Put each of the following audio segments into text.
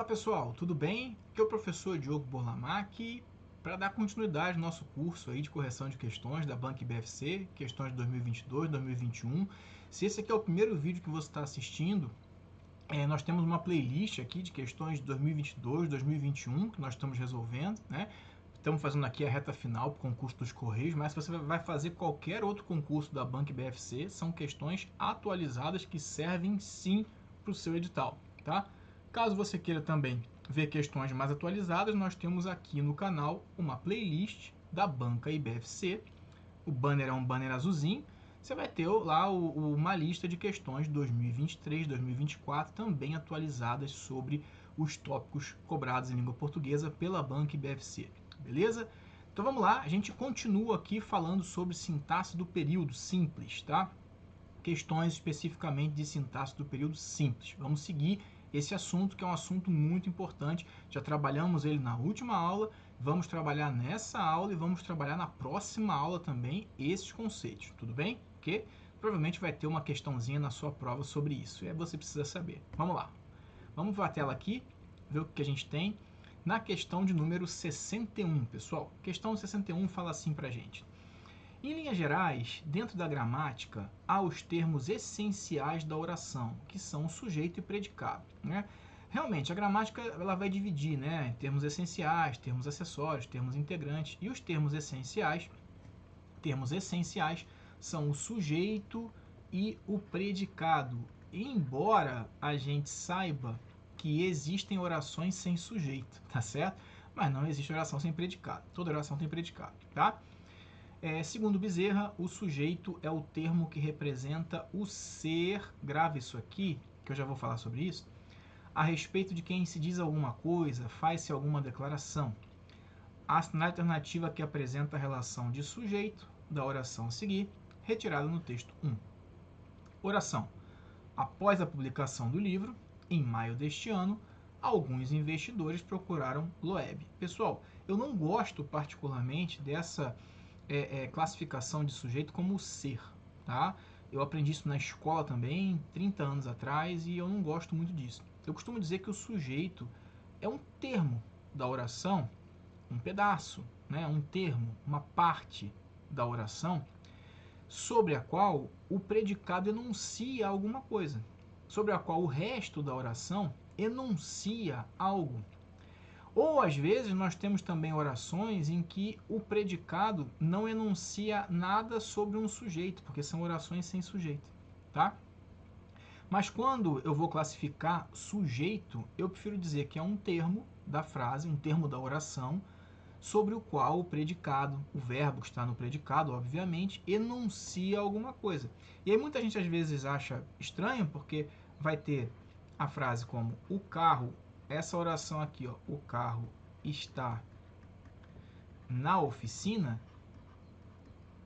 Pessoal, tudo bem? Aqui é o professor Diogo Borlamac para dar continuidade ao nosso curso aí de correção de questões da Banca IBFC, questões de 2022, 2021. Se esse aqui é o primeiro vídeo que você está assistindo, nós temos uma playlist aqui de questões de 2022, 2021 que nós estamos resolvendo, né? Estamos fazendo aqui a reta final para o concurso dos Correios, mas se você vai fazer qualquer outro concurso da Banca IBFC, são questões atualizadas que servem sim para o seu edital, tá? Caso você queira também ver questões mais atualizadas, nós temos aqui no canal uma playlist da Banca IBFC. O banner é um banner azulzinho. Você vai ter lá uma lista de questões de 2023, 2024, também atualizadas sobre os tópicos cobrados em língua portuguesa pela Banca IBFC. Beleza? Então vamos lá, a gente continua aqui falando sobre sintaxe do período simples, tá? Questões especificamente de sintaxe do período simples. Vamos seguir esse assunto, que é um assunto muito importante. Já trabalhamos ele na última aula, vamos trabalhar nessa aula e vamos trabalhar na próxima aula também esses conceitos, tudo bem? Porque provavelmente vai ter uma questãozinha na sua prova sobre isso, e aí você precisa saber. Vamos lá. Vamos para a tela aqui, ver o que a gente tem na questão de número 61, pessoal. Questão 61 fala assim pra gente. Em linhas gerais, dentro da gramática, há os termos essenciais da oração, que são o sujeito e predicado, né? Realmente, a gramática ela vai dividir, né, em termos essenciais, termos acessórios, termos integrantes, e os termos essenciais são o sujeito e o predicado. Embora a gente saiba que existem orações sem sujeito, tá certo? Mas não existe oração sem predicado. Toda oração tem predicado, tá? Segundo Bezerra, o sujeito é o termo que representa o ser, grave isso aqui, que eu já vou falar sobre isso, a respeito de quem se diz alguma coisa, faz-se alguma declaração. A alternativa que apresenta a relação de sujeito da oração a seguir, retirada no texto 1. Oração. Após a publicação do livro, em maio deste ano, alguns investidores procuraram Loeb. Pessoal, eu não gosto particularmente dessa classificação de sujeito como ser, tá? Eu aprendi isso na escola também, 30 anos atrás, e eu não gosto muito disso. Eu costumo dizer que o sujeito é um termo da oração, um pedaço, né? Um termo, uma parte da oração, sobre a qual o predicado enuncia alguma coisa, sobre a qual o resto da oração enuncia algo. Ou às vezes nós temos também orações em que o predicado não enuncia nada sobre um sujeito, porque são orações sem sujeito, tá? Mas quando eu vou classificar sujeito, eu prefiro dizer que é um termo da frase, um termo da oração, sobre o qual o predicado, o verbo que está no predicado, obviamente, enuncia alguma coisa. E aí muita gente às vezes acha estranho, porque vai ter a frase como o carro, essa oração aqui, ó, o carro está na oficina,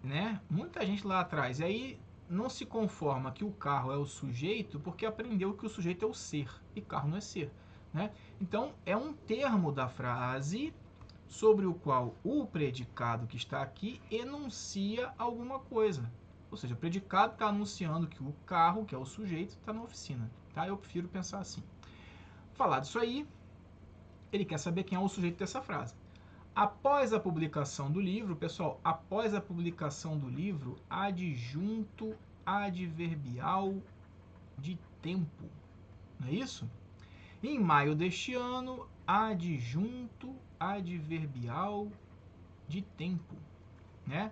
né? Muita gente lá atrás, e aí não se conforma que o carro é o sujeito, porque aprendeu que o sujeito é o ser, e carro não é ser, né? Então, é um termo da frase sobre o qual o predicado que está aqui enuncia alguma coisa. Ou seja, o predicado está anunciando que o carro, que é o sujeito, está na oficina. Tá? Eu prefiro pensar assim. Falado isso aí, ele quer saber quem é o sujeito dessa frase. Após a publicação do livro, pessoal, após a publicação do livro, adjunto adverbial de tempo. Não é isso? Em maio deste ano, adjunto adverbial de tempo, né?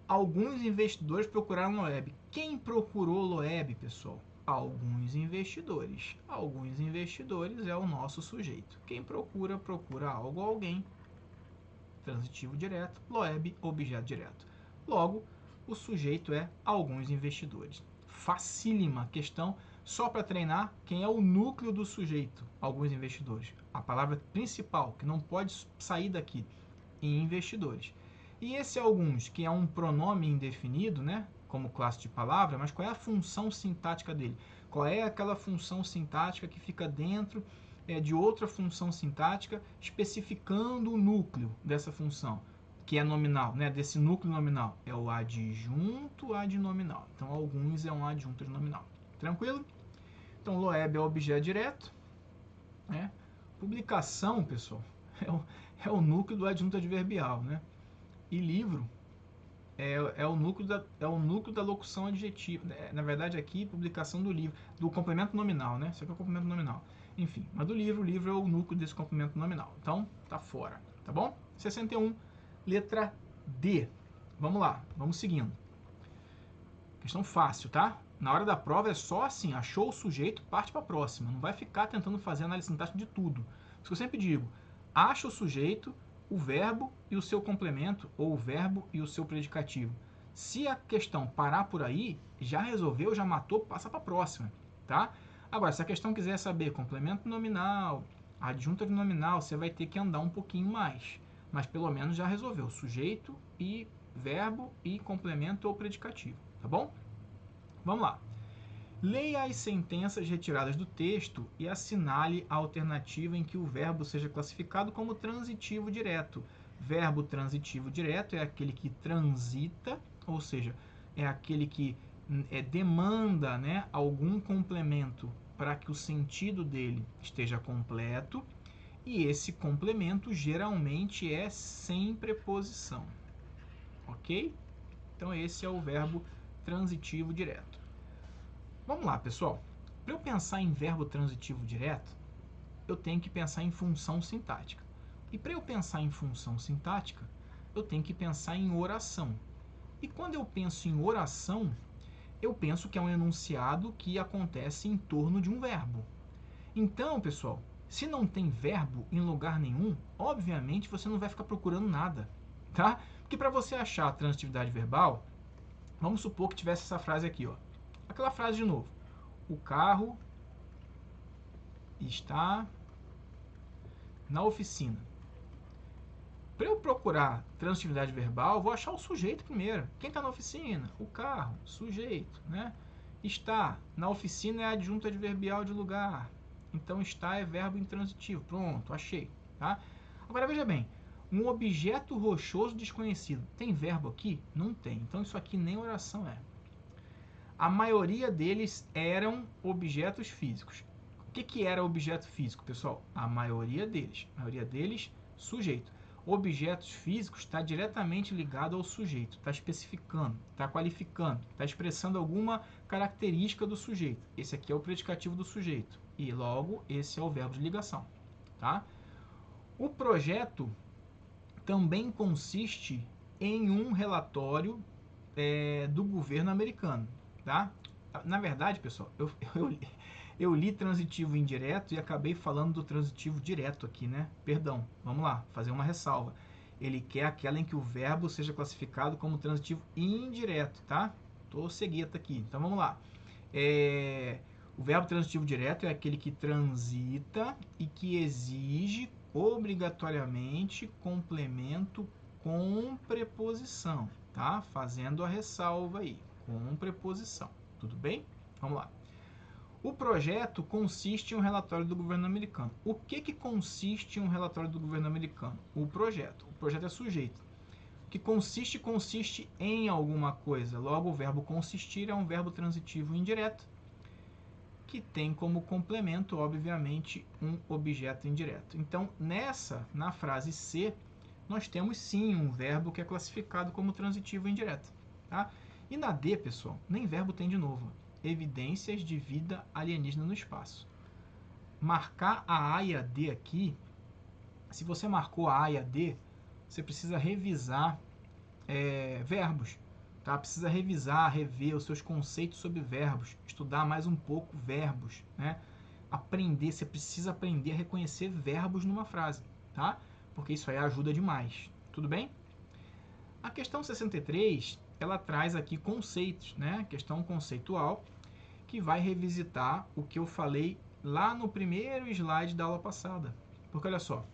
Alguns investidores procuraram Loeb. Quem procurou Loeb, pessoal? Alguns investidores. Alguns investidores é o nosso sujeito. Quem procura, procura algo ou alguém. Transitivo direto. Loeb, objeto direto. Logo, o sujeito é alguns investidores. Facílima questão, só para treinar quem é o núcleo do sujeito, alguns investidores. A palavra principal, que não pode sair daqui, em investidores. E esse alguns, que é um pronome indefinido, né, como classe de palavra, mas qual é a função sintática dele? Qual é aquela função sintática que fica dentro de outra função sintática, especificando o núcleo dessa função, que é nominal, né, desse núcleo nominal? É o adjunto adnominal. Então, alguns é um adjunto adnominal. Tranquilo? Então, Loeb é objeto direto, né? Publicação, pessoal, é o núcleo do adjunto adverbial, né? E livro é o núcleo da locução adjetiva. Na verdade, aqui, publicação do livro, do complemento nominal, né? Isso aqui é o complemento nominal. Enfim, mas do livro, o livro é o núcleo desse complemento nominal. Então, tá fora, tá bom? 61, letra D. Vamos lá, vamos seguindo. Questão fácil, tá? Na hora da prova é só assim, achou o sujeito, parte para a próxima. Não vai ficar tentando fazer análise sintática de tudo. Isso que eu sempre digo, acha o sujeito, o verbo e o seu complemento, ou o verbo e o seu predicativo. Se a questão parar por aí, já resolveu, já matou, passa para a próxima, tá? Agora, se a questão quiser saber complemento nominal, adjunta de nominal, você vai ter que andar um pouquinho mais. Mas pelo menos já resolveu sujeito e verbo e complemento ou predicativo, tá bom? Vamos lá. Leia as sentenças retiradas do texto e assinale a alternativa em que o verbo seja classificado como transitivo direto. Verbo transitivo direto é aquele que transita, ou seja, é aquele que demanda, né, algum complemento para que o sentido dele esteja completo, e esse complemento geralmente é sem preposição. Ok? Então esse é o verbo transitivo direto. Vamos lá, pessoal. Para eu pensar em verbo transitivo direto, eu tenho que pensar em função sintática. E para eu pensar em função sintática, eu tenho que pensar em oração. E quando eu penso em oração, eu penso que é um enunciado que acontece em torno de um verbo. Então, pessoal, se não tem verbo em lugar nenhum, obviamente você não vai ficar procurando nada, tá? Porque para você achar a transitividade verbal, vamos supor que tivesse essa frase aqui, ó. Aquela frase de novo. O carro está na oficina. Para eu procurar transitividade verbal, vou achar o sujeito primeiro. Quem está na oficina? O carro, sujeito, né? Está na oficina é adjunto adverbial de lugar. Então está é verbo intransitivo. Pronto, achei, tá? Agora veja bem, um objeto rochoso desconhecido. Tem verbo aqui? Não tem. Então isso aqui nem oração é. A maioria deles eram objetos físicos. O que era objeto físico, pessoal? A maioria deles, sujeito. Objetos físicos está diretamente ligado ao sujeito, está especificando, está qualificando, está expressando alguma característica do sujeito. Esse aqui é o predicativo do sujeito e logo esse é o verbo de ligação, tá? O projeto também consiste em um relatório do governo americano, tá? Na verdade, pessoal, eu li transitivo indireto e acabei falando do transitivo direto aqui, né? Perdão, vamos lá, fazer uma ressalva. Ele quer aquela em que o verbo seja classificado como transitivo indireto, tá? Tô cegueta aqui, então vamos lá. O verbo transitivo direto é aquele que transita e que exige obrigatoriamente complemento com preposição, tá? Fazendo a ressalva aí, com preposição. Tudo bem? Vamos lá. O projeto consiste em um relatório do governo americano. O que consiste em um relatório do governo americano? O projeto. O projeto é sujeito. O que consiste em alguma coisa. Logo, o verbo consistir é um verbo transitivo indireto, que tem como complemento, obviamente, um objeto indireto. Então, na frase C, nós temos sim um verbo que é classificado como transitivo indireto. Tá? E na D, pessoal, nem verbo tem de novo. Evidências de vida alienígena no espaço. Marcar a A e a D aqui, se você marcou a A e a D, você precisa revisar verbos. Tá? Precisa revisar, rever os seus conceitos sobre verbos, estudar mais um pouco verbos, né? Aprender, você precisa aprender a reconhecer verbos numa frase, tá? Porque isso aí ajuda demais, tudo bem? A questão 63, ela traz aqui conceitos, né? Questão conceitual, que vai revisitar o que eu falei lá no primeiro slide da aula passada. Porque olha só,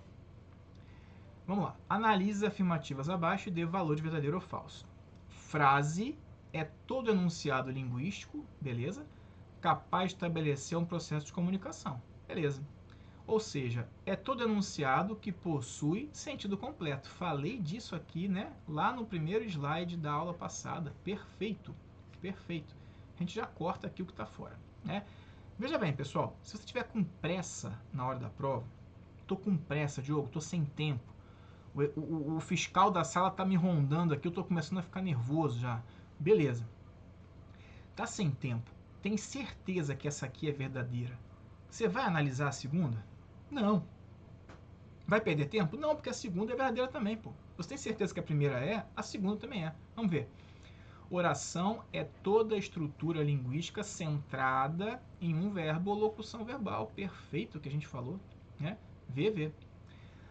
vamos lá, analise as afirmativas abaixo e dê valor de verdadeiro ou falso. Frase é todo enunciado linguístico, beleza? Capaz de estabelecer um processo de comunicação, beleza? Ou seja, é todo enunciado que possui sentido completo. Falei disso aqui, né? Lá no primeiro slide da aula passada. Perfeito, perfeito. A gente já corta aqui o que está fora, né? Veja bem, pessoal, se você tiver com pressa na hora da prova, tô com pressa, Diogo, tô sem tempo. O fiscal da sala tá me rondando aqui, eu tô começando a ficar nervoso já. Beleza. Tá sem tempo. Tem certeza que essa aqui é verdadeira? Você vai analisar a segunda? Não. Vai perder tempo? Não, porque a segunda é verdadeira também, pô. Você tem certeza que a primeira é? A segunda também é. Vamos ver. Oração é toda a estrutura linguística centrada em um verbo ou locução verbal. Perfeito o que a gente falou, né? VV.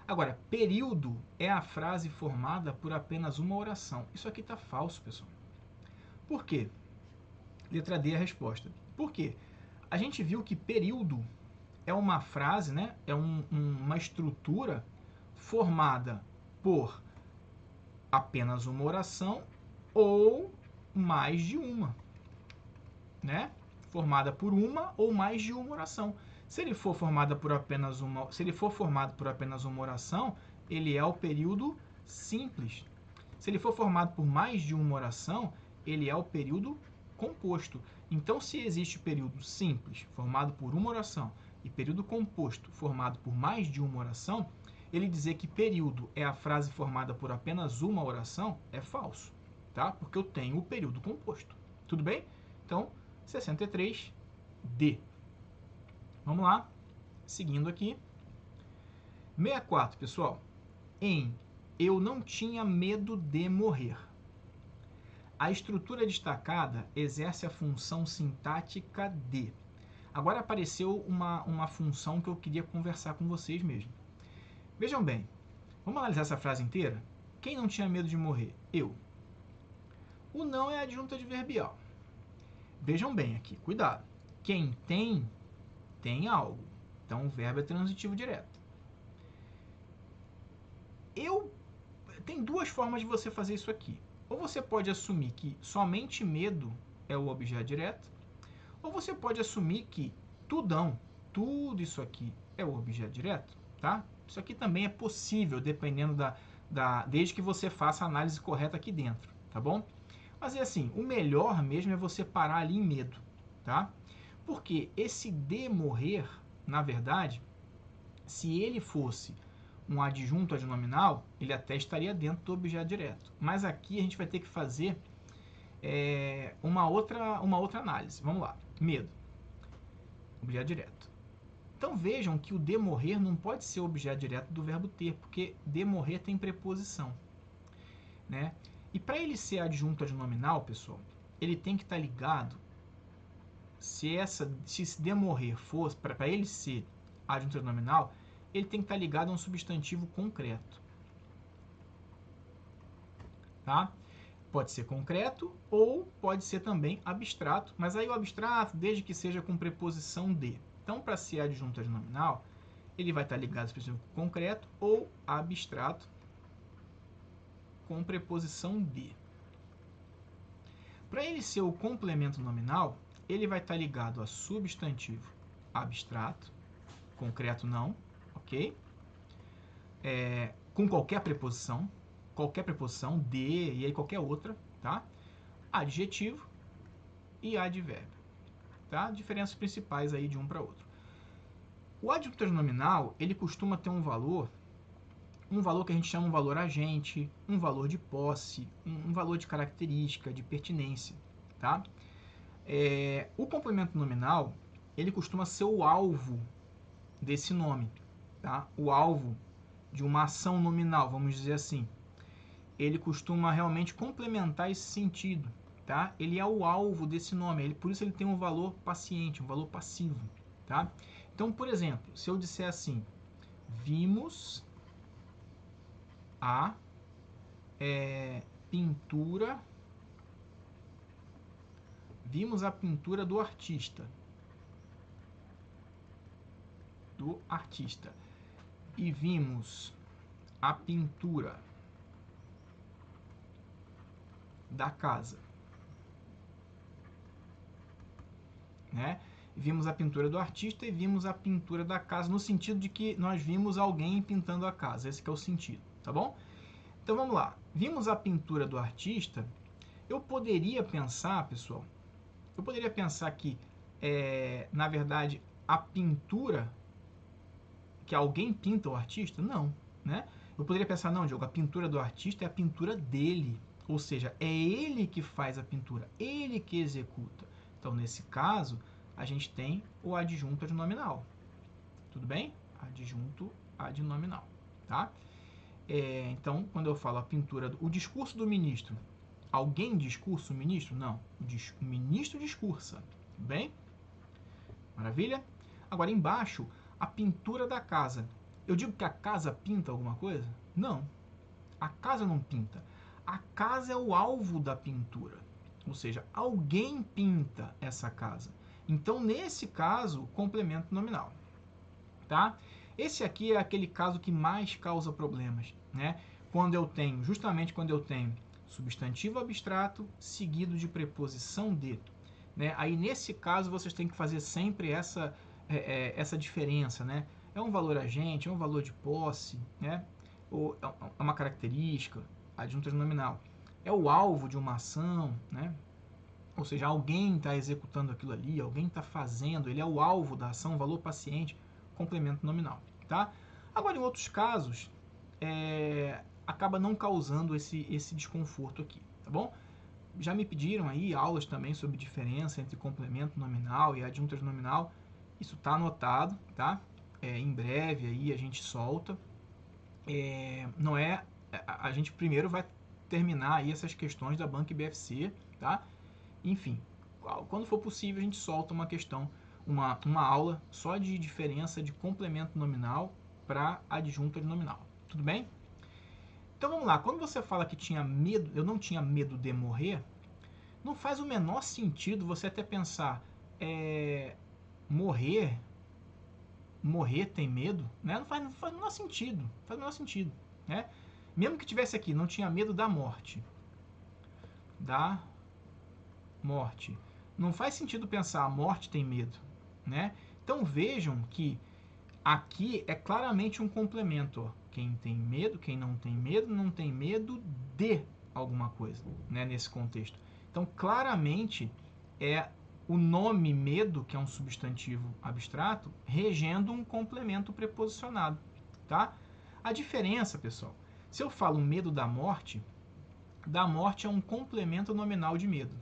Agora, período é a frase formada por apenas uma oração. Isso aqui está falso, pessoal. Por quê? Letra D é a resposta. Por quê? A gente viu que período é uma frase, né? É uma estrutura formada por apenas uma oração ou mais de uma, né? Formada por uma ou mais de uma oração. Se ele for formado por apenas uma oração, ele é o período simples. Se ele for formado por mais de uma oração, ele é o período composto. Então, se existe período simples, formado por uma oração, e período composto, formado por mais de uma oração, ele dizer que período é a frase formada por apenas uma oração é falso, tá? Porque eu tenho o período composto. Tudo bem? Então, 63D. Vamos lá, seguindo aqui. 64, pessoal. Em eu não tinha medo de morrer. A estrutura destacada exerce a função sintática de. Agora apareceu uma função que eu queria conversar com vocês mesmo. Vejam bem, vamos analisar essa frase inteira? Quem não tinha medo de morrer? Eu. O não é adjunto adverbial. Vejam bem aqui, cuidado. Quem tem, tem algo. Então o verbo é transitivo direto. Tem duas formas de você fazer isso aqui. Ou você pode assumir que somente medo é o objeto direto, ou você pode assumir que tudão, tudo isso aqui é o objeto direto, tá? Isso aqui também é possível, dependendo desde que você faça a análise correta aqui dentro, tá bom? Mas é assim, o melhor mesmo é você parar ali em medo, tá? Porque esse de morrer, na verdade, se ele fosse um adjunto adnominal, ele até estaria dentro do objeto direto. Mas aqui a gente vai ter que fazer uma outra análise. Vamos lá. Medo. Objeto direto. Então vejam que o de morrer não pode ser objeto direto do verbo ter, porque de morrer tem preposição, né? E para ele ser adjunto adnominal, pessoal, ele tem que estar ligado. Se esse de morrer fosse, para ele ser adjunto adnominal, ele tem que estar ligado a um substantivo concreto. Tá? Pode ser concreto ou pode ser também abstrato, mas aí o abstrato, desde que seja com preposição de. Então, para ser adjunto adnominal, ele vai estar ligado ao substantivo concreto ou abstrato com preposição de. Para ele ser o complemento nominal, ele vai estar ligado a substantivo abstrato, concreto não, ok? Com qualquer preposição de e aí qualquer outra, tá? Adjetivo e advérbio, tá? Diferenças principais aí de um para outro. O adjunto adnominal, ele costuma ter um valor que a gente chama um valor agente, um valor de posse, um valor de característica, de pertinência, tá? O complemento nominal, ele costuma ser o alvo desse nome, tá? O alvo de uma ação nominal, vamos dizer assim. Ele costuma realmente complementar esse sentido, tá? Ele é o alvo desse nome, por isso ele tem um valor paciente, um valor passivo, tá? Então, por exemplo, se eu disser assim, vimos a pintura do artista. E vimos a pintura da casa, né? Vimos a pintura do artista e vimos a pintura da casa, no sentido de que nós vimos alguém pintando a casa. Esse que é o sentido, tá bom? Então vamos lá. Vimos a pintura do artista. Eu poderia pensar, pessoal, que, na verdade, a pintura que alguém pinta o artista? Não, né? Eu poderia pensar, não, Diogo, a pintura do artista é a pintura dele, ou seja, é ele que faz a pintura, ele que executa. Então, nesse caso, a gente tem o adjunto adnominal. Tudo bem? Adjunto adnominal, tá? Então, quando eu falo a pintura, o discurso do ministro, alguém discursa o ministro? Não, o ministro discursa, tudo bem? Maravilha? Agora, embaixo, a pintura da casa. Eu digo que a casa pinta alguma coisa? Não, a casa não pinta. A casa é o alvo da pintura, ou seja, alguém pinta essa casa. Então, nesse caso, complemento nominal, tá? Esse aqui é aquele caso que mais causa problemas, né? Justamente quando eu tenho substantivo abstrato seguido de preposição de, né? Aí nesse caso vocês têm que fazer sempre essa diferença, né? É um valor agente, é um valor de posse, né? Ou é uma característica, adjunto nominal. É o alvo de uma ação, né? Ou seja, alguém está executando aquilo ali, alguém está fazendo, ele é o alvo da ação, valor paciente, complemento nominal, tá? Agora, em outros casos, acaba não causando esse desconforto aqui, tá bom? Já me pediram aí aulas também sobre diferença entre complemento nominal e adjunto nominal. Isso está anotado, tá? Em breve aí a gente solta. Não é... A gente primeiro vai terminar aí essas questões da Banca BFC, tá? Enfim, quando for possível a gente solta uma questão, uma aula só de diferença de complemento nominal para adjunto nominal. Tudo bem? Então vamos lá, quando você fala que tinha medo, eu não tinha medo de morrer, não faz o menor sentido você até pensar, morrer tem medo, né? Não faz o menor sentido, faz o menor sentido, né? Mesmo que tivesse aqui, não tinha medo da morte. Da morte. Não faz sentido pensar, a morte tem medo, né? Então vejam que aqui é claramente um complemento, ó. Quem tem medo, quem não tem medo de alguma coisa, né, nesse contexto. Então, claramente é o nome medo, que é um substantivo abstrato, regendo um complemento preposicionado, tá? A diferença, pessoal, se eu falo medo da morte é um complemento nominal de medo.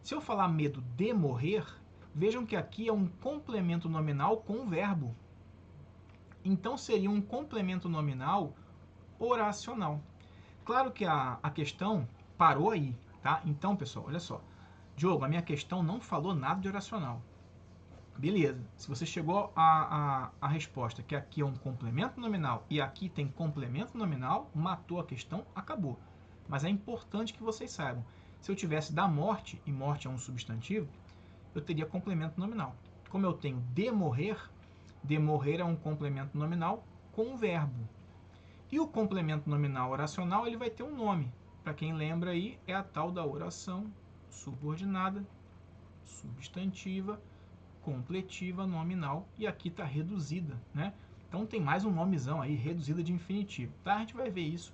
Se eu falar medo de morrer, vejam que aqui é um complemento nominal com verbo. Então seria um complemento nominal oracional. Claro que a questão parou aí, tá? Então, pessoal, olha só. Diogo, a minha questão não falou nada de oracional. Beleza. Se você chegou à resposta que aqui é um complemento nominal e aqui tem complemento nominal, matou a questão, acabou. Mas é importante que vocês saibam. Se eu tivesse da morte, e morte é um substantivo, eu teria complemento nominal. Como eu tenho de morrer é um complemento nominal com um verbo. E o complemento nominal oracional ele vai ter um nome. Para quem lembra aí, é a tal da oração subordinada, substantiva, completiva, nominal, e aqui está reduzida, né? Então tem mais um nomezão aí, reduzida de infinitivo, tá? A gente vai ver isso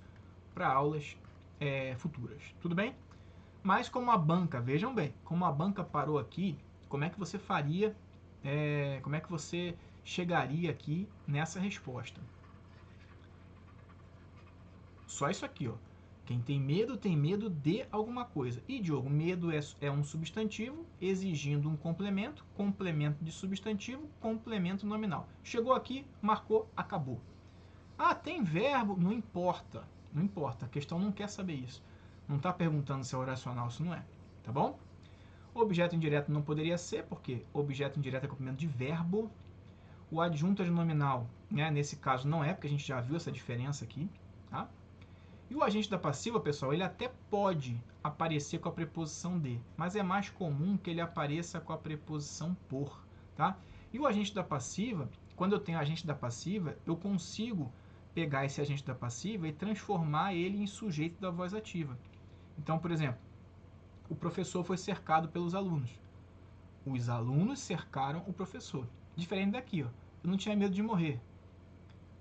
para aulas futuras, tudo bem? Mas como a banca, vejam bem, como a banca parou aqui, como é que você faria, como é que você chegaria aqui nessa resposta? Só isso aqui, ó. Quem tem medo de alguma coisa. E, Diogo, medo é um substantivo exigindo um complemento, complemento de substantivo, complemento nominal. Chegou aqui, marcou, acabou. Ah, tem verbo? Não importa. Não importa. A questão não quer saber isso. Não está perguntando se é oracional, se não é. Tá bom? Objeto indireto não poderia ser, porque objeto indireto é complemento de verbo. O adjunto adnominal, né, nesse caso, não é, porque a gente já viu essa diferença aqui. Tá? E o agente da passiva, pessoal, ele até pode aparecer com a preposição de, mas é mais comum que ele apareça com a preposição por, tá? E o agente da passiva, quando eu tenho agente da passiva, eu consigo pegar esse agente da passiva e transformar ele em sujeito da voz ativa. Então, por exemplo, o professor foi cercado pelos alunos. Os alunos cercaram o professor. Diferente daqui, ó. Eu não tinha medo de morrer.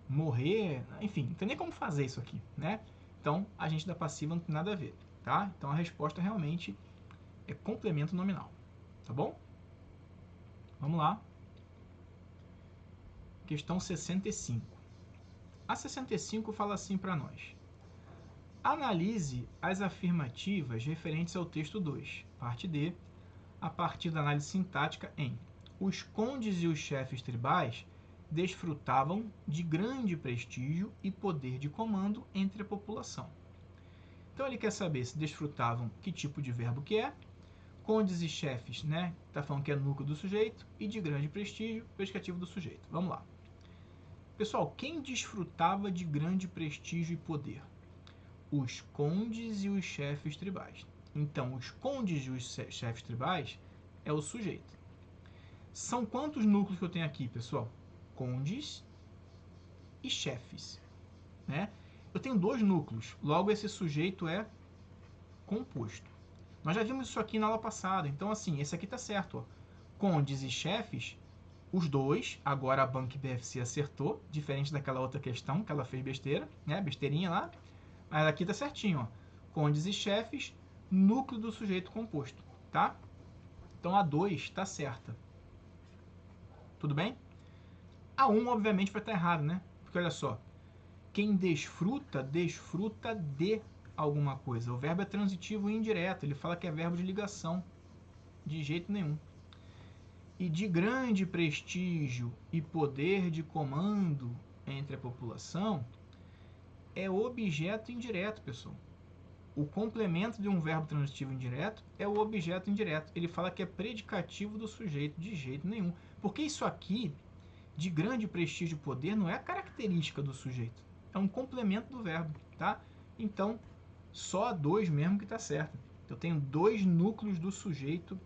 Morrer, enfim, não tem nem como fazer isso aqui, né? Então, agente da passiva não tem nada a ver, tá? Então, a resposta realmente é complemento nominal, tá bom? Vamos lá. questão 65. A 65 fala assim para nós. Analise as afirmativas referentes ao texto 2, parte D, a partir da análise sintática em: os condes e os chefes tribais desfrutavam de grande prestígio e poder de comando entre a população. Então ele quer saber se desfrutavam, que tipo de verbo que é, condes e chefes, né? Está falando que é núcleo do sujeito, e de grande prestígio, predicativo do sujeito. Vamos lá. Pessoal, quem desfrutava de grande prestígio e poder? Os condes e os chefes tribais. Então, os condes e os chefes tribais é o sujeito. São quantos núcleos que eu tenho aqui, pessoal? Condes e chefes, né? Eu tenho 2 núcleos, logo esse sujeito é composto. Nós já vimos isso aqui na aula passada, então assim, esse aqui tá certo, ó. Condes e chefes, os 2, agora a Banco BFC acertou, diferente daquela outra questão que ela fez besteira, né? Besteirinha lá, mas aqui tá certinho, ó. Condes e chefes, núcleo do sujeito composto, tá? Então a 2 tá certa. Tudo bem? A 1, obviamente, vai estar errado, né? Porque olha só, quem desfruta, desfruta de alguma coisa. O verbo é transitivo e indireto, ele fala que é verbo de ligação. De jeito nenhum. E de grande prestígio e poder de comando entre a população é objeto indireto, pessoal. O complemento de um verbo transitivo indireto é o objeto indireto. Ele fala que é predicativo do sujeito, de jeito nenhum. Porque isso aqui, de grande prestígio e poder, não é a característica do sujeito. É um complemento do verbo, tá? Então, só a 2 mesmo que está certo. Eu tenho 2 núcleos do sujeito,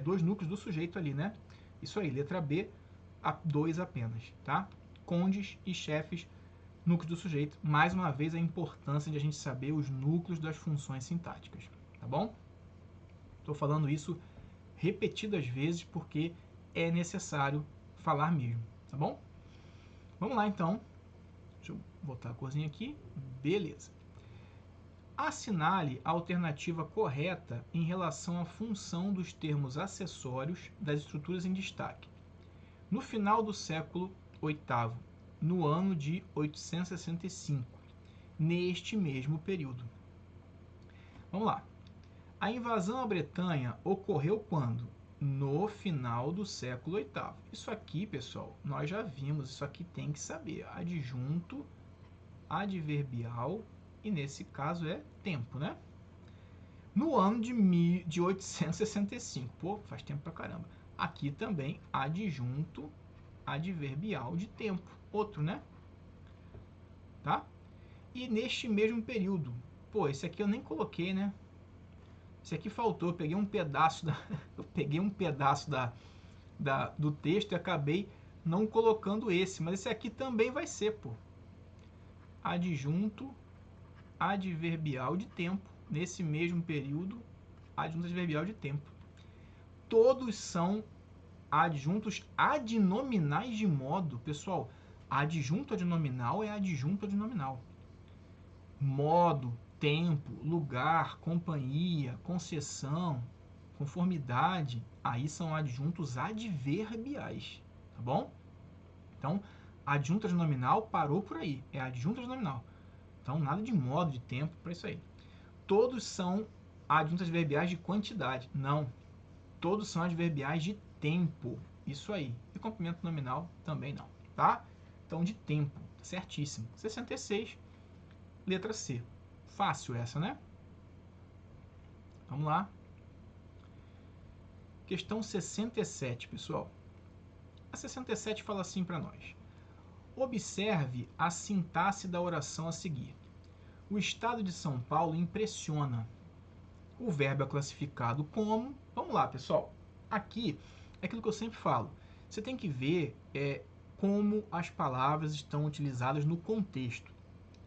2 núcleos do sujeito ali, né? Isso aí, letra B, 2 apenas, tá? Condes e chefes, núcleos do sujeito. Mais uma vez, a importância de a gente saber os núcleos das funções sintáticas, tá bom? Estou falando isso repetidas vezes porque é necessário falar mesmo, tá bom? Vamos lá, então. Deixa eu botar a corzinha aqui. Beleza. Assinale a alternativa correta em relação à função dos termos acessórios das estruturas em destaque. No final do século VIII, no ano de 865, neste mesmo período. Vamos lá. A invasão à Bretanha ocorreu quando? No final do século VIII. Isso aqui, pessoal, nós já vimos, isso aqui tem que saber. Adjunto, adverbial, e nesse caso é tempo, né? No ano de 865. Pô, faz tempo pra caramba. Aqui também adjunto adverbial de tempo. Outro, né? Tá? E neste mesmo período. Pô, esse aqui eu nem coloquei, né? Esse aqui faltou. Eu peguei um pedaço do texto e acabei não colocando esse. Mas esse aqui também vai ser, pô. Adjunto adverbial de tempo. Nesse mesmo período, adjunto adverbial de tempo. Todos são adjuntos adnominais de modo. Pessoal, adjunto adnominal é adjunto adnominal. Modo, tempo, lugar, companhia, concessão, conformidade, aí são adjuntos adverbiais, tá bom? Então, adjunto adnominal parou por aí, é adjunto adnominal. Então, nada de modo, de tempo, para isso aí. Todos são adjuntos adverbiais de quantidade. Não. Todos são adverbiais de tempo. Isso aí. E complemento nominal também não, tá? Então, de tempo. Certíssimo. 66, letra C. Fácil essa, né? Vamos lá. Questão 67, pessoal. A 67 fala assim para nós. Observe a sintaxe da oração a seguir. O estado de São Paulo impressiona. O verbo é classificado como... Vamos lá, pessoal. Aqui é aquilo que eu sempre falo. Você tem que ver como as palavras estão utilizadas no contexto.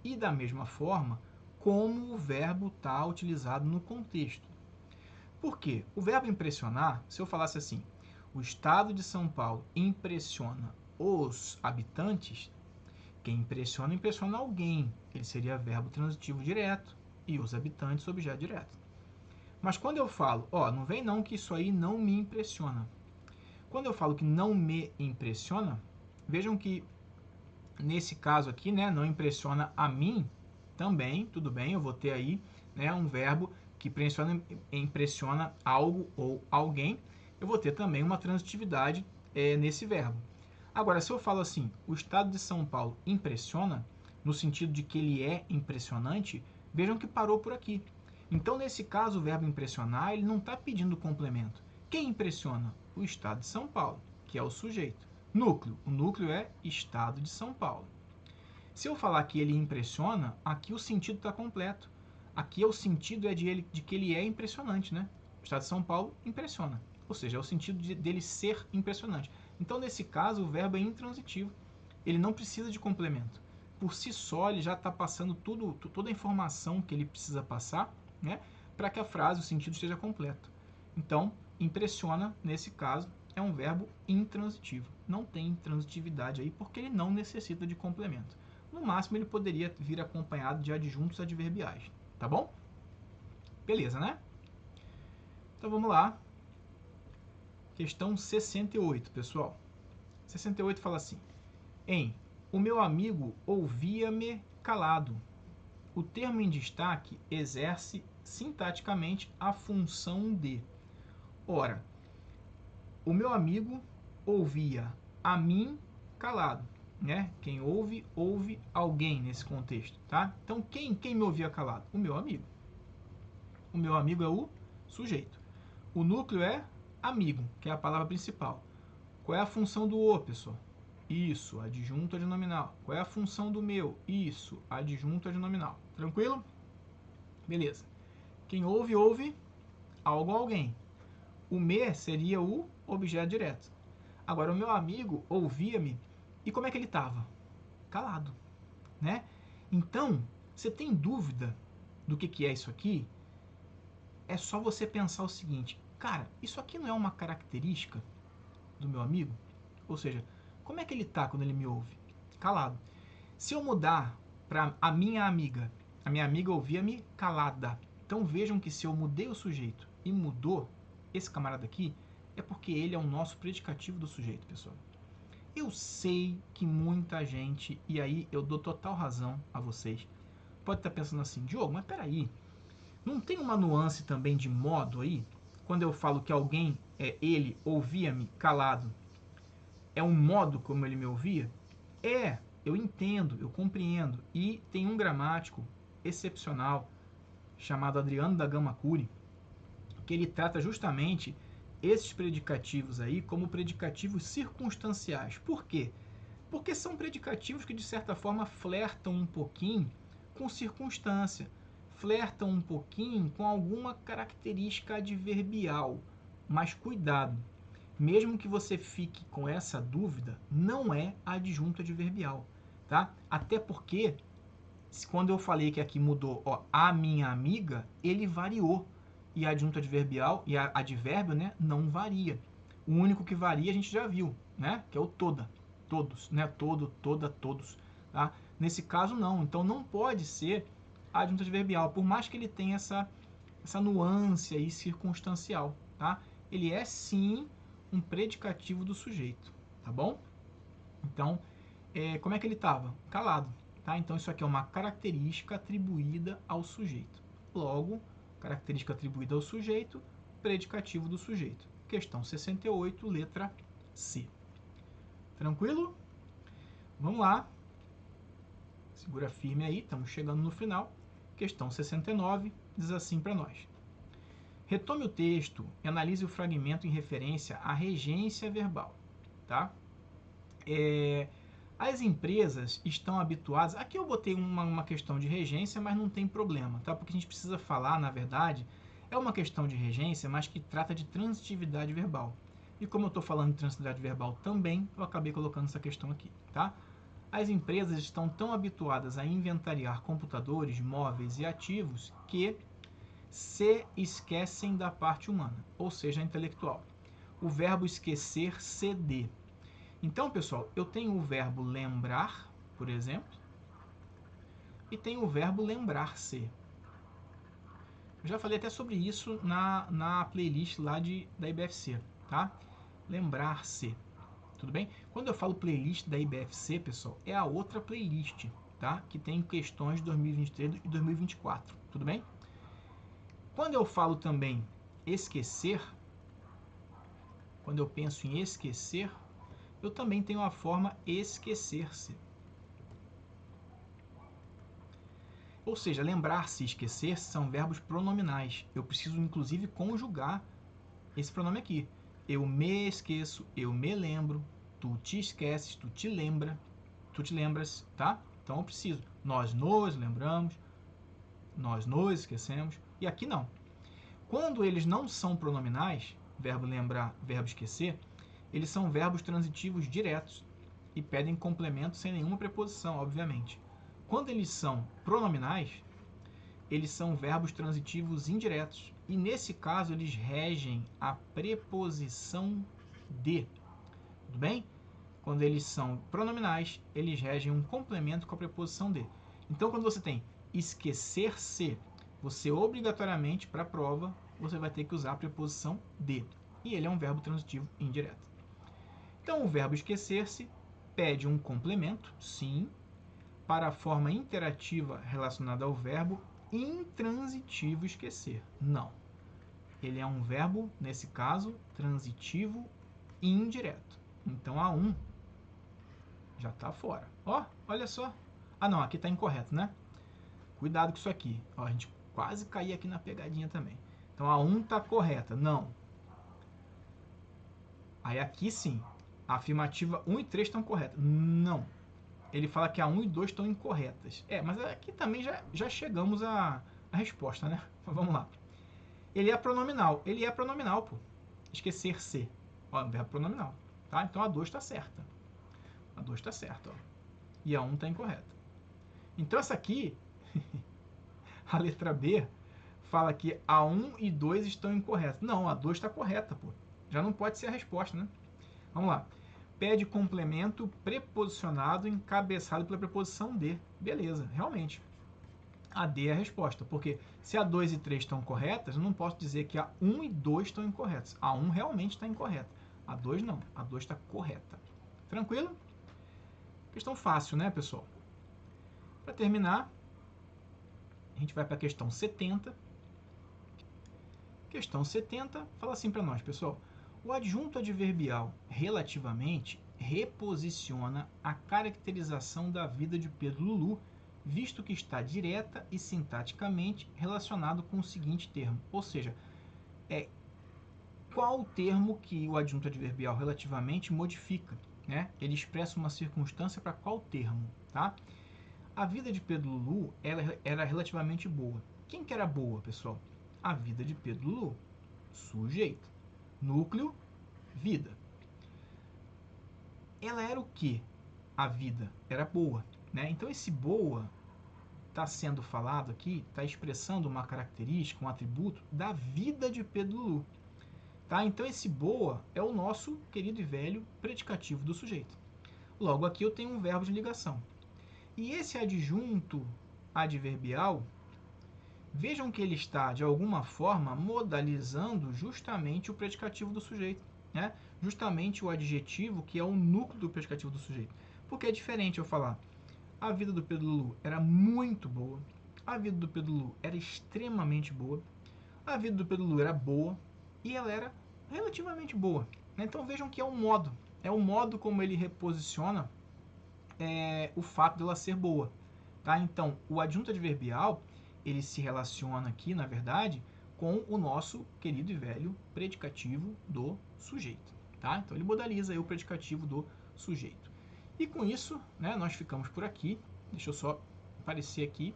E, da mesma forma, como o verbo está utilizado no contexto. Por quê? O verbo impressionar, se eu falasse assim, o estado de São Paulo impressiona os habitantes, quem impressiona, impressiona alguém. Ele seria verbo transitivo direto e os habitantes, objeto direto. Mas quando eu falo, não vem não que isso aí não me impressiona. Quando eu falo que não me impressiona, Vejam que nesse caso aqui, né, não impressiona a mim, também, tudo bem, eu vou ter aí, né, um verbo que impressiona algo ou alguém, eu vou ter também uma transitividade nesse verbo. Agora, se eu falo assim, o estado de São Paulo impressiona, no sentido de que ele é impressionante, vejam que parou por aqui. Então, nesse caso, o verbo impressionar, ele não está pedindo complemento. Quem impressiona? O estado de São Paulo, que é o sujeito. Núcleo. O núcleo é estado de São Paulo. Se eu falar que ele impressiona, aqui o sentido está completo. Aqui o sentido é de que ele é impressionante, né? O estado de São Paulo impressiona. Ou seja, é o sentido dele ser impressionante. Então, nesse caso, o verbo é intransitivo. Ele não precisa de complemento. Por si só, ele já está passando toda a informação que ele precisa passar, né? Para que a frase, o sentido esteja completo. Então, impressiona, nesse caso, é um verbo intransitivo. Não tem transitividade aí, porque ele não necessita de complemento. No máximo, ele poderia vir acompanhado de adjuntos adverbiais. Tá bom? Beleza, né? Então, vamos lá. Questão 68, pessoal. 68 fala assim: o meu amigo ouvia-me calado. O termo em destaque exerce sintaticamente a função de. Ora, o meu amigo ouvia a mim calado, né? Quem ouve, ouve alguém nesse contexto, tá? Então, quem me ouvia calado? O meu amigo. O meu amigo é o sujeito. O núcleo é amigo, que é a palavra principal. Qual é a função do o, pessoal? Isso, adjunto adnominal. Qual é a função do meu? Isso, adjunto adnominal. Tranquilo? Beleza. Quem ouve, ouve algo ou alguém. O me seria o objeto direto. Agora, o meu amigo ouvia-me. E como é que ele estava? Calado, né? Então, você tem dúvida do que é isso aqui? É só você pensar o seguinte: cara, isso aqui não é uma característica do meu amigo? Ou seja, como é que ele está quando ele me ouve? Calado. Se eu mudar para a minha amiga ouvia-me calada. Então vejam que se eu mudei o sujeito e mudou esse camarada aqui, é porque ele é o nosso predicativo do sujeito, pessoal. Eu sei que muita gente, e aí eu dou total razão a vocês, pode estar pensando assim: Diogo, mas peraí, não tem uma nuance também de modo aí? Quando eu falo que alguém, ele, ouvia-me calado, é um modo como ele me ouvia? Eu entendo, eu compreendo. E tem um gramático excepcional chamado Adriano da Gama Curi, que ele trata justamente esses predicativos aí como predicativos circunstanciais. Por quê? Porque são predicativos que, de certa forma, flertam um pouquinho com circunstância, flertam um pouquinho com alguma característica adverbial. Mas cuidado, mesmo que você fique com essa dúvida, não é adjunto adverbial, tá? Até porque, quando eu falei que aqui mudou, a minha amiga, ele variou. E adjunto adverbial e advérbio, né, não varia. O único que varia a gente já viu, né, que é o toda, todos, né, todo, toda, todos, tá? Nesse caso não, então não pode ser adjunto adverbial, por mais que ele tenha essa nuance aí circunstancial, tá? Ele é sim um predicativo do sujeito, tá bom? Então, como é que ele estava? Calado, tá? Então isso aqui é uma característica atribuída ao sujeito. Logo, característica atribuída ao sujeito, predicativo do sujeito. Questão 68, letra C. Tranquilo? Vamos lá. Segura firme aí, estamos chegando no final. Questão 69 diz assim para nós: retome o texto e analise o fragmento em referência à regência verbal, tá? As empresas estão habituadas... Aqui eu botei uma questão de regência, mas não tem problema, tá? Porque a gente precisa falar, na verdade, é uma questão de regência, mas que trata de transitividade verbal. E como eu estou falando de transitividade verbal também, eu acabei colocando essa questão aqui, tá? As empresas estão tão habituadas a inventariar computadores, móveis e ativos que se esquecem da parte humana, ou seja, a intelectual. O verbo esquecer, ceder. Então, pessoal, eu tenho o verbo lembrar, por exemplo, e tenho o verbo lembrar-se. Eu já falei até sobre isso na playlist lá da IBFC, tá? Lembrar-se. Tudo bem? Quando eu falo playlist da IBFC, pessoal, é a outra playlist, tá? Que tem questões de 2023 e 2024, tudo bem? Quando eu falo também esquecer, quando eu penso em esquecer, eu também tenho a forma esquecer-se. Ou seja, lembrar-se e esquecer são verbos pronominais. Eu preciso, inclusive, conjugar esse pronome aqui. Eu me esqueço, eu me lembro, tu te esqueces, tu te lembras, tá? Então eu preciso. Nós nos lembramos, nós nos esquecemos. E aqui não. Quando eles não são pronominais, verbo lembrar, verbo esquecer, eles são verbos transitivos diretos e pedem complemento sem nenhuma preposição, obviamente. Quando eles são pronominais, eles são verbos transitivos indiretos. E nesse caso, eles regem a preposição de. Tudo bem? Quando eles são pronominais, eles regem um complemento com a preposição de. Então, quando você tem esquecer-se, você obrigatoriamente, para a prova, você vai ter que usar a preposição de. E ele é um verbo transitivo indireto. Então, o verbo esquecer-se pede um complemento, sim, para a forma interativa relacionada ao verbo intransitivo esquecer. Não. Ele é um verbo, nesse caso, transitivo indireto. Então, a 1 já está fora. Ó, olha só. Ah, não, aqui está incorreto, né? Cuidado com isso aqui. Ó, a gente quase caiu aqui na pegadinha também. Então, a 1 está correta. Não. Aí, aqui sim. A afirmativa 1 e 3 estão corretas. Não. Ele fala que a 1 e 2 estão incorretas. Mas aqui também já chegamos à resposta, né? Vamos lá. Ele é pronominal. Ele é pronominal, pô. Esquecer-se. Ó, um verbo pronominal. Tá? Então a 2 está certa. A 2 está certa, ó. E a 1 está incorreta. Então essa aqui, a letra B, fala que a 1 e 2 estão incorretas. Não, a 2 está correta, pô. Já não pode ser a resposta, né? Vamos lá. Pede complemento preposicionado encabeçado pela preposição de. Beleza, realmente. A D é a resposta, porque se a 2 e 3 estão corretas, eu não posso dizer que a 1 e 2 estão incorretas. A 1 realmente está incorreta. A 2 não, a 2 está correta. Tranquilo? Questão fácil, né, pessoal? Para terminar, a gente vai para a questão 70. Questão 70 fala assim para nós, pessoal. O adjunto adverbial relativamente reposiciona a caracterização da vida de Pedro Lulu, visto que está direta e sintaticamente relacionado com o seguinte termo. Ou seja, qual o termo que o adjunto adverbial relativamente modifica? Né? Ele expressa uma circunstância para qual termo? Tá? A vida de Pedro Lulu era relativamente boa. Quem que era boa, pessoal? A vida de Pedro Lulu. Sujeito. Núcleo, vida. Ela era o que? A vida era boa. Né? Então esse boa está sendo falado aqui, está expressando uma característica, um atributo da vida de Pedro Lulu. Tá? Então esse boa é o nosso querido e velho predicativo do sujeito. Logo aqui eu tenho um verbo de ligação. E esse adjunto adverbial, vejam que ele está, de alguma forma, modalizando justamente o predicativo do sujeito. Né? Justamente o adjetivo que é o núcleo do predicativo do sujeito. Porque é diferente eu falar a vida do Pedro Lulu era muito boa, a vida do Pedro Lulu era extremamente boa, a vida do Pedro Lulu era boa e ela era relativamente boa. Então vejam que é o modo como ele reposiciona o fato dela ser boa. Tá? Então o adjunto adverbial ele se relaciona aqui, na verdade, com o nosso querido e velho predicativo do sujeito. Tá? Então ele modaliza aí o predicativo do sujeito. E com isso, né, nós ficamos por aqui. Deixa eu só aparecer aqui.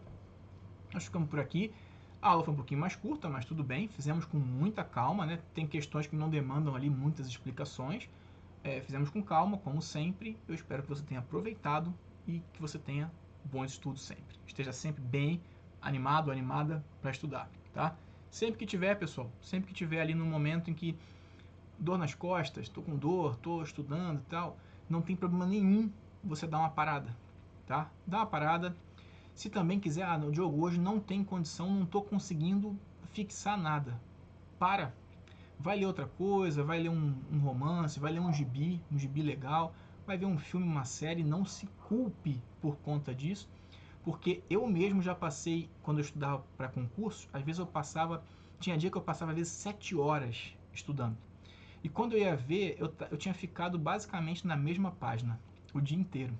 Nós ficamos por aqui. A aula foi um pouquinho mais curta, mas tudo bem. Fizemos com muita calma. Né? Tem questões que não demandam ali muitas explicações. Fizemos com calma, como sempre. Eu espero que você tenha aproveitado e que você tenha bons estudos sempre. Esteja sempre bem animado, animada para estudar. Tá? Sempre que tiver, pessoal, sempre que tiver ali no momento em que dor nas costas, estou com dor, estou estudando e tal, não tem problema nenhum você dar uma parada, tá? Dá uma parada. Se também quiser, no Diogo, hoje não tem condição, não estou conseguindo fixar nada. vai ler outra coisa, vai ler um romance, vai ler um gibi legal, vai ver um filme, uma série, não se culpe por conta disso, porque eu mesmo já passei, quando eu estudava para concurso, às vezes tinha dia que eu passava às vezes 7 horas estudando. E quando eu ia ver, eu tinha ficado basicamente na mesma página o dia inteiro.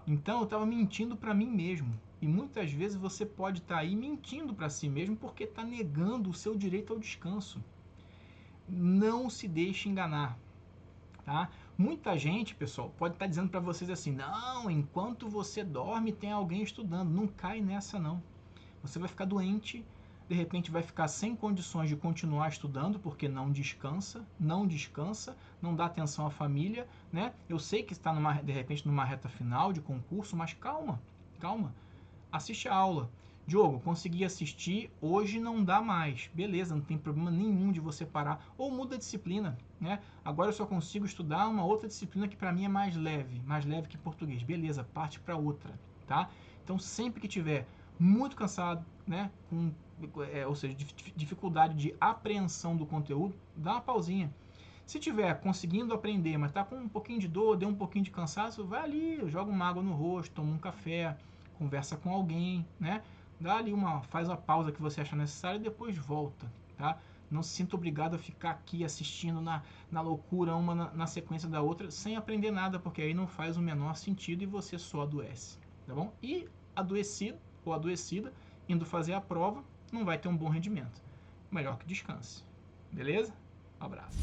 Então eu estava mentindo para mim mesmo. E muitas vezes você pode estar aí mentindo para si mesmo porque está negando o seu direito ao descanso. Não se deixe enganar. Tá? Muita gente, pessoal, pode estar dizendo para vocês assim: não, enquanto você dorme tem alguém estudando. Não cai nessa não. Você vai ficar doente, de repente vai ficar sem condições de continuar estudando porque não descansa, não dá atenção à família, né? Eu sei que está de repente numa reta final de concurso, mas calma, assiste a aula. Diogo, consegui assistir, hoje não dá mais. Beleza, não tem problema nenhum de você parar. Ou muda a disciplina, né? Agora eu só consigo estudar uma outra disciplina que para mim é mais leve que português. Beleza, parte para outra, tá? Então sempre que tiver muito cansado, né? Ou seja, dificuldade de apreensão do conteúdo, dá uma pausinha. Se tiver conseguindo aprender, mas está com um pouquinho de dor, deu um pouquinho de cansaço, vai ali, joga uma água no rosto, toma um café, conversa com alguém, né? Dá ali faz a pausa que você achar necessária e depois volta, tá? Não se sinta obrigado a ficar aqui assistindo na loucura, uma na sequência da outra, sem aprender nada, porque aí não faz o menor sentido e você só adoece, tá bom? E adoecido ou adoecida, indo fazer a prova, não vai ter um bom rendimento. Melhor que descanse. Beleza? Um abraço.